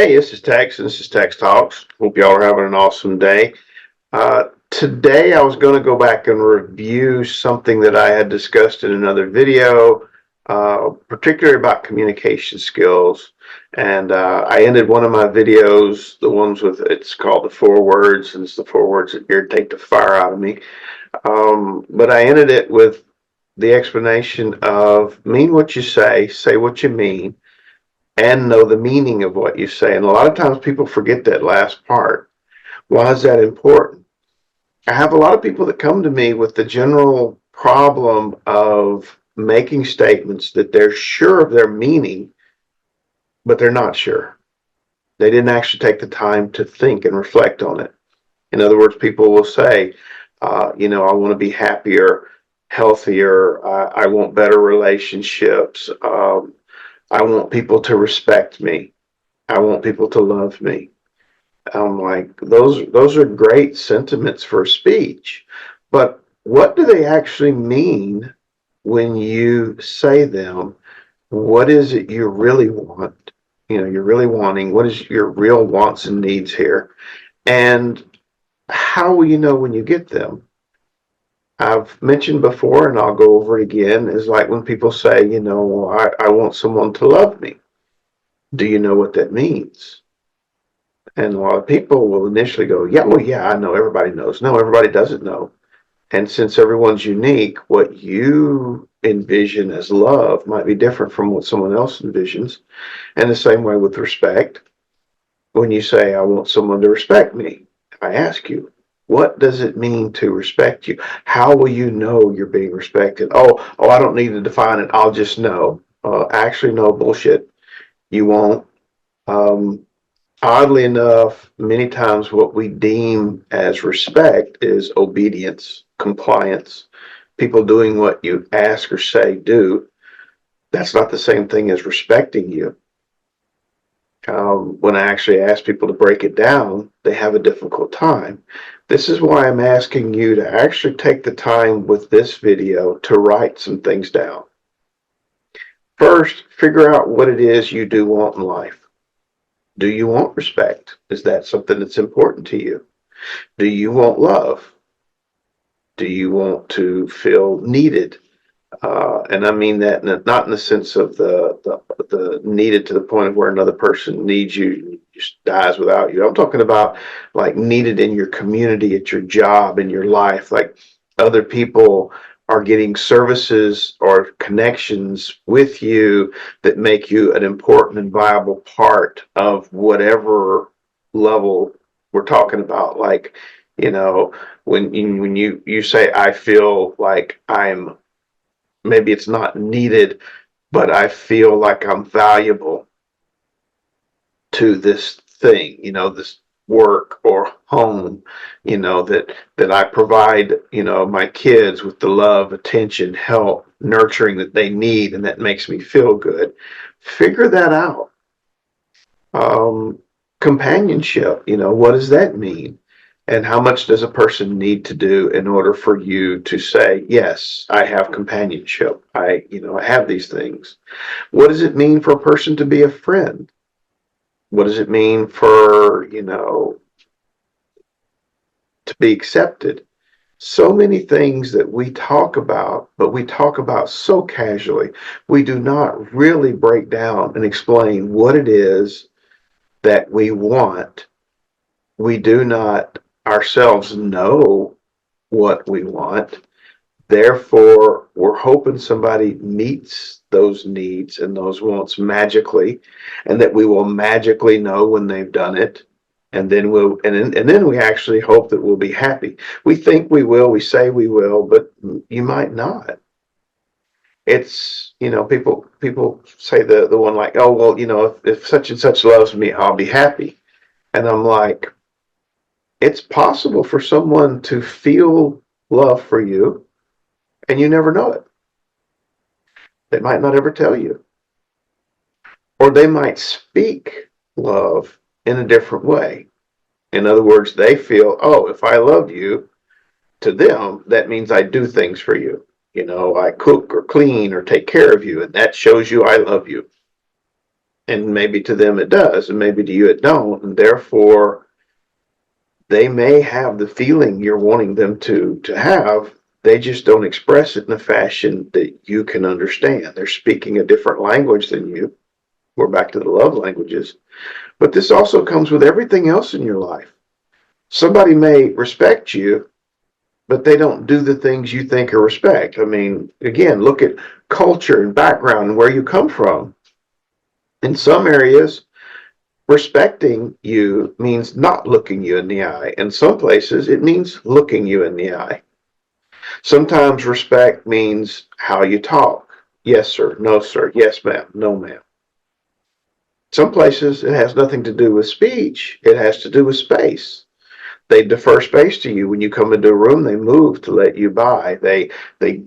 Hey, this is Tex, and this is Tex Talks. Hope y'all are having an awesome day. Today, I was going to go back and review something that I had discussed in another video, particularly about communication skills. And I ended one of my videos, the ones with, it's called the 4 words, and it's the 4 words that irritate the fire out of me. But I ended it with the explanation of mean what you say what you mean, and know the meaning of what you say. And a lot of times people forget that last part. Why is that important? I have a lot of people that come to me with the general problem of making statements that they're sure of their meaning, but they're not sure. They didn't actually take the time to think and reflect on it. In other words, people will say, I want to be happier, healthier, I want better relationships, I want people to respect me, I want people to love me. I'm like, those are great sentiments for speech, but what do they actually mean when you say them? What is it you really want? You're really wanting. What is your real wants and needs here? And how will you know when you get them? I've mentioned before, and I'll go over it again, is like when people say, I want someone to love me. Do you know what that means? And a lot of people will initially go, yeah, well, yeah, I know, everybody knows. No, everybody doesn't know. And since everyone's unique, what you envision as love might be different from what someone else envisions. And the same way with respect. When you say, I want someone to respect me, if I ask you, what does it mean to respect you? How will you know you're being respected? Oh, I don't need to define it. I'll just know. Actually, no, bullshit. You won't. Oddly enough, many times what we deem as respect is obedience, compliance, people doing what you ask or say do. That's not the same thing as respecting you. When I actually ask people to break it down, they have a difficult time. This is why I'm asking you to actually take the time with this video to write some things down. First, figure out what it is you do want in life. Do you want respect? Is that something that's important to you? Do you want love? Do you want to feel needed? And I mean that not in the sense of the needed to the point of where another person needs you, just dies without you. I'm talking about like needed in your community, at your job, in your life. Like other people are getting services or connections with you that make you an important and viable part of whatever level we're talking about. Like, when you say, I feel like I'm, maybe it's not needed, but I feel like I'm valuable to this thing, this work or home, that I provide, my kids with the love, attention, help, nurturing that they need, and that makes me feel good. Figure that out. Companionship, what does that mean? And how much does a person need to do in order for you to say, yes, I have companionship. I have these things. What does it mean for a person to be a friend? What does it mean for, to be accepted? So many things that we talk about, but we talk about so casually. We do not really break down and explain what it is that we want. We do not ourselves know what we want. Therefore, we're hoping somebody meets those needs and those wants magically, and that we will magically know when they've done it. And then then we actually hope that we'll be happy. We think we will, we say we will, but you might not. It's, people say the one like, oh, well, if such and such loves me, I'll be happy. And I'm like, it's possible for someone to feel love for you and you never know it. They might not ever tell you. Or they might speak love in a different way. In other words, they feel, oh, if I love you, to them, that means I do things for you. I cook or clean or take care of you, and that shows you I love you. And maybe to them it does, and maybe to you it don't. And therefore, they may have the feeling you're wanting them to have. They just don't express it in a fashion that you can understand. They're speaking a different language than you. We're back to the love languages. But this also comes with everything else in your life. Somebody may respect you, but they don't do the things you think are respect. I mean, again, look at culture and background and where you come from. In some areas, respecting you means not looking you in the eye. In some places, it means looking you in the eye. Sometimes respect means how you talk. Yes, sir. No, sir. Yes, ma'am. No, ma'am. Some places, it has nothing to do with speech. It has to do with space. They defer space to you. When you come into a room, they move to let you by. They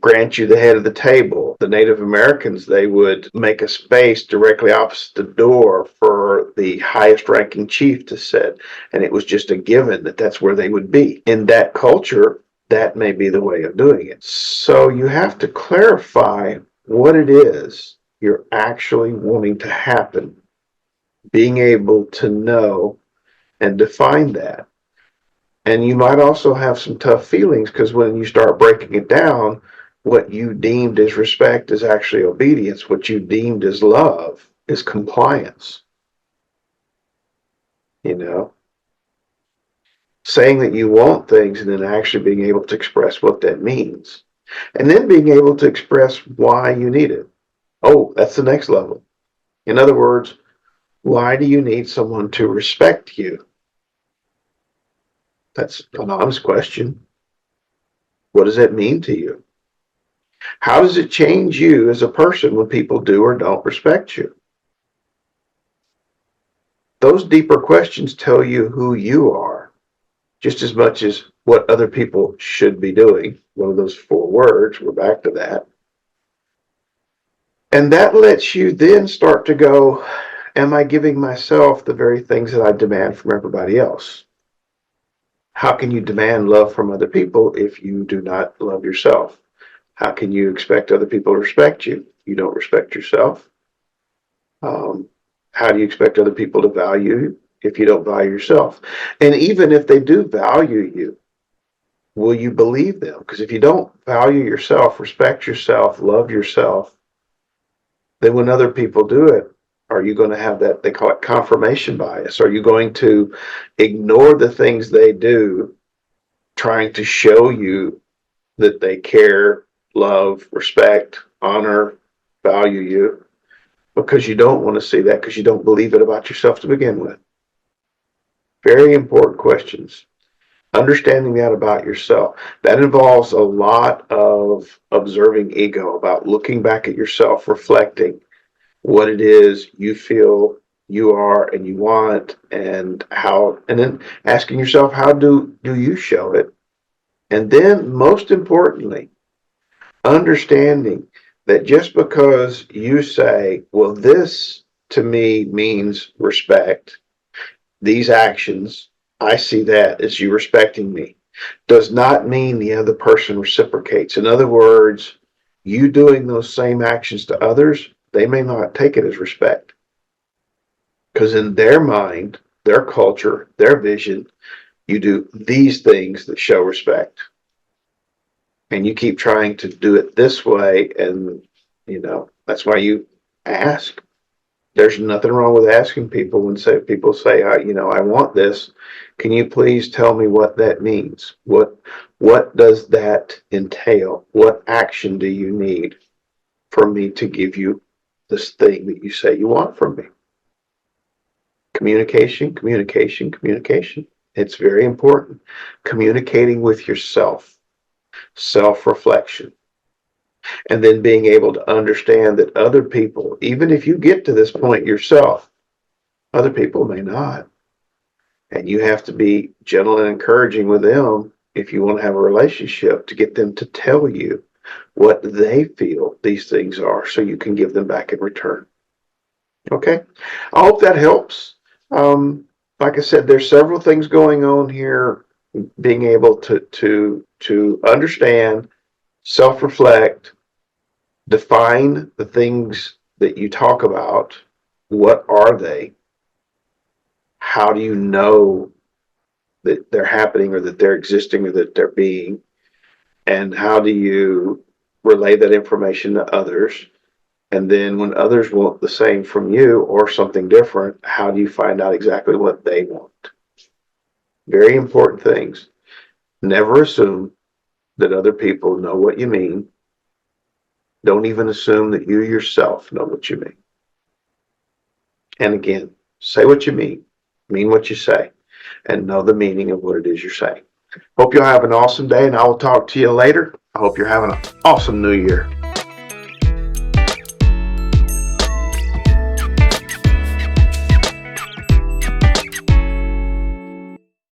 grant you the head of the table. The Native Americans, they would make a space directly opposite the door for the highest ranking chief to sit. And it was just a given that that's where they would be. In that culture, that may be the way of doing it. So you have to clarify what it is you're actually wanting to happen. Being able to know and define that. And you might also have some tough feelings because when you start breaking it down, what you deemed as respect is actually obedience. What you deemed as love is compliance. You know, saying that you want things and then actually being able to express what that means. And then being able to express why you need it. Oh, that's the next level. In other words, why do you need someone to respect you? That's an honest question. What does that mean to you? How does it change you as a person when people do or don't respect you? Those deeper questions tell you who you are just as much as what other people should be doing. One of those 4 words, we're back to that. And that lets you then start to go, am I giving myself the very things that I demand from everybody else? How can you demand love from other people if you do not love yourself? How can you expect other people to respect you? You don't respect yourself. How do you expect other people to value you if you don't value yourself? And even if they do value you, will you believe them? Because if you don't value yourself, respect yourself, love yourself, then when other people do it, are you going to have that, they call it confirmation bias? Are you going to ignore the things they do, trying to show you that they care, love, respect, honor, value you, because you don't want to see that because you don't believe it about yourself to begin with? Very important questions. Understanding that about yourself. That involves a lot of observing ego, about looking back at yourself, reflecting what it is you feel you are and you want, and how, and then asking yourself, how do you show it? And then most importantly, understanding that just because you say, well, this to me means respect, these actions, I see that as you respecting me, does not mean the other person reciprocates. In other words, you doing those same actions to others, they may not take it as respect. Because in their mind, their culture, their vision, you do these things that show respect. And you keep trying to do it this way, and that's why you ask. There's nothing wrong with asking people when people say, I want this. Can you please tell me what that means? What does that entail? What action do you need for me to give you this thing that you say you want from me? Communication, communication, communication. It's very important. Communicating with yourself, self-reflection. And then being able to understand that other people, even if you get to this point yourself, other people may not. And you have to be gentle and encouraging with them if you want to have a relationship, to get them to tell you what they feel these things are so you can give them back in return. Okay? I hope that helps. Like I said, there's several things going on here. Being able to understand, self-reflect, define the things that you talk about, What are they? How do you know that they're happening or that they're existing or that they're being? And how do you relay that information to others? And then when others want the same from you or something different, how do you find out exactly what they want? Very important things. Never assume that other people know what you mean. Don't even assume that you yourself know what you mean. And again, say what you mean what you say, and know the meaning of what it is you're saying. Hope you'll have an awesome day, and I will talk to you later. I hope you're having an awesome new year.